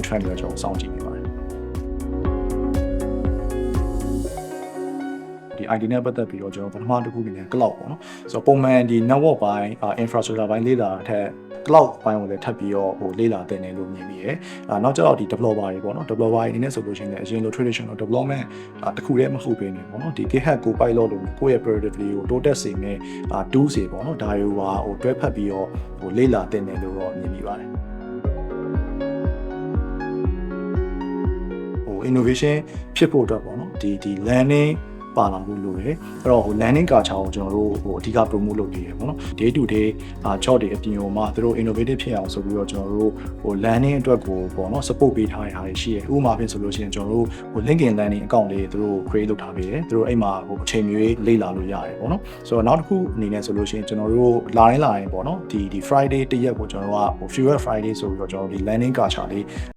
trend တွေကျွန်တော်စောင့်ကြည့်နေပါတယ်ဒီ ID နဲ့ပတ်သက်ပြီးတော့ကျွန်တော်ပထမတစ်ခုအနေနဲ့ cloud ပေါ့နော်ဆိုတော့ပုံမှန်ဒီ network ပိုင်း infrastructure ပိုင်းလေ့လာတဲ့ cloud ပိုင်းကိုလည်းထပ်ပြီးတော့လေ့လာသင်တယ်လို့မြင်မိတယ်နောက်ကျတော့ဒီ developer တွေပေါ့နော် developer တွေအနေနဲ့ဆိုလို့ရှိရင်လည်းအရင်လို traditional development တစ်ခုတည်းမဟုတ်ဘဲနေပေါ့နော်ဒီ GitHub ကို pilot လုပ်ပြီးကိုယ့်ရဲ့ productivity ကိုတိုးတက်စေမယ့် tools တွေပေါ့နော်ဒါတွေကိုတွဲဖက်ပြီးတော့လေ့လာသင်တယ်လို့တော့မြင်မိပါတယ်innovation ဖြစ်ဖို့အတွက်ပေါ့နော်ဒီ learning ပါလာမှုလို့ရတယ်အဲ့တော့landing culture ကိုကျွန်တော်တို့အဓိက promote လုပ်နေရပေါ့နော် day to day job တွေအပြင်ဟိုမှာသူတို့ innovative ဖြစ်အောင်ဆိုပြီးတော့ကျွန်တော်တို့landing အတွက်ကိုပေါ့နော် support ပေးထားတဲ့ဟာတွေရှိတယ်ဥပမာဖြင့်ဆိုလို့ရှိရင်ကျွန်တော်တို့LinkedIn landing account လေးသူတို့ create လုပ်ထားပေးတယ်သူတို့အဲ့မှာအချိန်မရွေးလေ့လာလို့ရတယ်ပေါ့နော်ဆိုတော့နောက်တစ်ခုအနေနဲ့ဆိုလို့ရှိရင်ကျွန်တော်တို့လာရင်ပေါ့နော်ဒီ Friday တစ်ရက်ကိုကျွန်တော်တို့က Fuel Friday ဆိုပြီးတော့ကျွန်တော်တို့ဒီ landing culture လေး